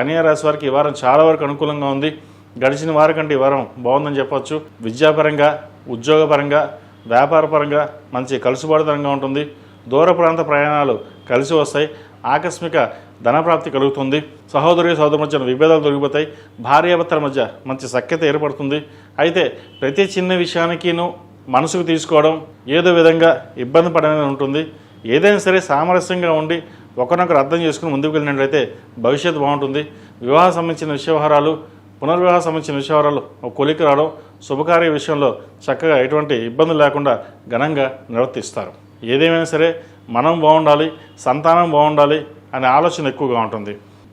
కన్యా రాశి వారికి ఈ వారం చాలా వరకు అనుకూలంగా ఉంది. గడిచిన వారం కంటే ఈ వారం బాగుందని చెప్పొచ్చు. విద్యాపరంగా, ఉద్యోగపరంగా, వ్యాపారపరంగా మంచి కలుసుబాటుతనంగా ఉంటుంది. దూర ప్రాంత ప్రయాణాలు కలిసి వస్తాయి. ఆకస్మిక ధనప్రాప్తి కలుగుతుంది. సహోదరి సహోదరు మధ్య విభేదాలు తొలగిపోతాయి. భార్యాభర్తల మధ్య మంచి సఖ్యత ఏర్పడుతుంది. అయితే ప్రతి చిన్న విషయానికిను మనసుకు తీసుకోవడం, ఏదో విధంగా ఇబ్బంది పడనే ఉంటుంది. ఏదైనా సరే సామరస్యంగా ఉండి ఒకరినొకరు అర్థం చేసుకుని ముందుకు వెళ్ళినట్లయితే భవిష్యత్తు బాగుంటుంది. వివాహం సంబంధించిన వ్యవహారాలు, పునర్వివాహం సంబంధించిన వ్యవహారాలు ఒక కొలికి రావడం, శుభకార్య విషయంలో చక్కగా ఎటువంటి ఇబ్బందులు లేకుండా ఘనంగా నిర్వర్తిస్తారు. ఏదేమైనా సరే మనం బాగుండాలి, సంతానం బాగుండాలి అనే ఆలోచన ఎక్కువగా ఉంటుంది.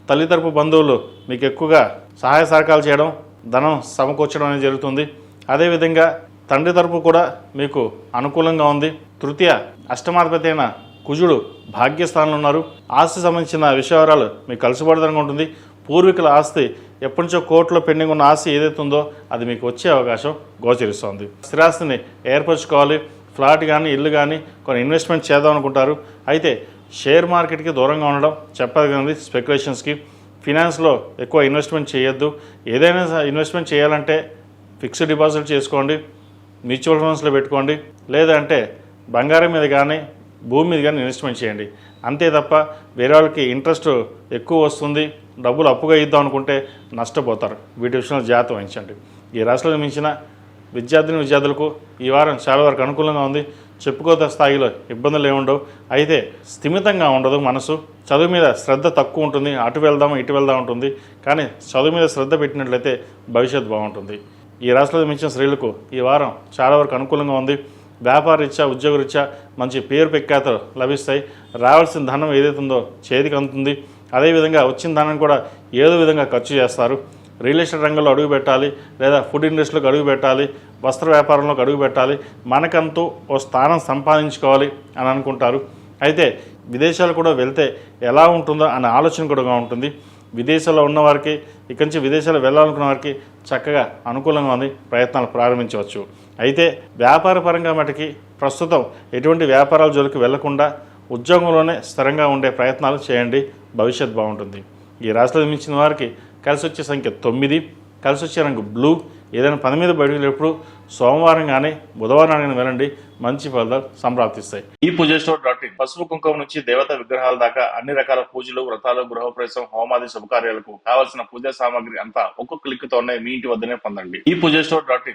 తల్లితరపు బంధువులు మీకు ఎక్కువగా సహాయ సహకారాలు చేయడం, ధనం సమకూర్చడం అనేది జరుగుతుంది. అదేవిధంగా తండ్రి తరపు కూడా మీకు అనుకూలంగా ఉంది. తృతీయ అష్టమాధిపతి అయిన కుజుడు భాగ్యస్థానంలో ఉన్నారు. ఆస్తి సంబంధించిన విషయాలు మీకు కలుసుబడదనంగా ఉంటుంది. పూర్వీకుల ఆస్తి ఎప్పటి నుంచో కోర్టులో పెండింగ్ ఉన్న ఆస్తి ఏదైతే ఉందో అది మీకు వచ్చే అవకాశం గోచరిస్తోంది. స్థిరాస్తిని ఏర్పరచుకోవాలి. ఫ్లాట్ కానీ, ఇల్లు కానీ కొన్ని ఇన్వెస్ట్మెంట్ చేద్దాం అనుకుంటారు. అయితే షేర్ మార్కెట్కి దూరంగా ఉండడం చెప్పదు కానీ స్పెక్యులేషన్స్కి. ఫినాన్స్లో ఎక్కువ ఇన్వెస్ట్మెంట్ చేయొద్దు. ఏదైనా ఇన్వెస్ట్మెంట్ చేయాలంటే ఫిక్స్డ్ డిపాజిట్ చేసుకోండి, మ్యూచువల్ ఫండ్స్లో పెట్టుకోండి, లేదంటే బంగారం మీద కానీ భూమి మీద కానీ ఇన్వెస్ట్మెంట్ చేయండి. అంతే తప్ప వేరే వాళ్ళకి ఇంట్రెస్ట్ ఎక్కువ వస్తుంది, డబ్బులు అప్పుగా ఇద్దాం అనుకుంటే నష్టపోతారు. వీటి విషయంలో జాగ్రత్త వహించండి. ఈ రాశిలో మించిన విద్యార్థులకు ఈ వారం చాలా వరకు అనుకూలంగా ఉంది. చెప్పుకోత స్థాయిలో ఇబ్బందులు ఏముండవు. అయితే స్థిమితంగా ఉండదు మనసు. చదువు మీద శ్రద్ధ తక్కువ ఉంటుంది. అటు వెళ్దాం ఇటు వెళ్దాం ఉంటుంది. కానీ చదువు మీద శ్రద్ధ పెట్టినట్లయితే భవిష్యత్తు బాగుంటుంది. ఈ రాశిలో మించిన స్త్రీలకు ఈ వారం చాలా వరకు అనుకూలంగా ఉంది. వ్యాపార రీత్యా, ఉద్యోగ రీత్యా మంచి పేరు ప్రఖ్యాతలు లభిస్తాయి. రావాల్సిన ధనం ఏదైతే ఉందో చేతికి అందుతుంది. అదేవిధంగా వచ్చిన ధనం కూడా ఏదో విధంగా ఖర్చు చేస్తారు. రియల్ ఎస్టేట్ రంగంలో అడుగు పెట్టాలి, లేదా ఫుడ్ ఇండస్ట్రీలోకి అడుగు పెట్టాలి, వస్త్ర వ్యాపారంలోకి అడుగు పెట్టాలి, మనకంటూ ఓ స్థానం సంపాదించుకోవాలి అని అనుకుంటారు. అయితే విదేశాలు కూడా వెళ్తే ఎలా ఉంటుందో అనే ఆలోచన కూడా ఉంటుంది. విదేశాల్లో ఉన్నవారికి, ఇక్కడి నుంచి విదేశాలు వెళ్ళాలనుకున్న వారికి చక్కగా అనుకూలంగా ఉంది. ప్రయత్నాలు ప్రారంభించవచ్చు. అయితే వ్యాపార పరంగా మటుకి ప్రస్తుతం ఎటువంటి వ్యాపారాల జోలికి వెళ్లకుండా ఉద్యోగంలోనే స్థిరంగా ఉండే ప్రయత్నాలు చేయండి. భవిష్యత్తు బాగుంటుంది. ఈ రాశిలో మించిన వారికి కలిసి వచ్చే సంఖ్య 9, కలిసి వచ్చే రంగు బ్లూ. ఏదైనా పని మీద బయటకు వెళ్ళేప్పుడు సోమవారం కానీ బుధవారం కానీ వెళ్ళండి. మంచి ఫలితాలు సంప్రాప్తిస్తాయి. ఈ పూజస్టోర్.in పసుపు కుంకుమ నుంచి దేవతా విగ్రహాల దాకా అన్ని రకాల పూజలు, వ్రతాలు, గృహప్రవేశం, హోమాది శుభకార్యాలకు కావలసిన పూజా సామాగ్రి అంతా ఒక్కొక్క క్లిక్ తోనే మీ ఇంటి వద్దనే పొందండి. ఈ పూజస్టోర్.in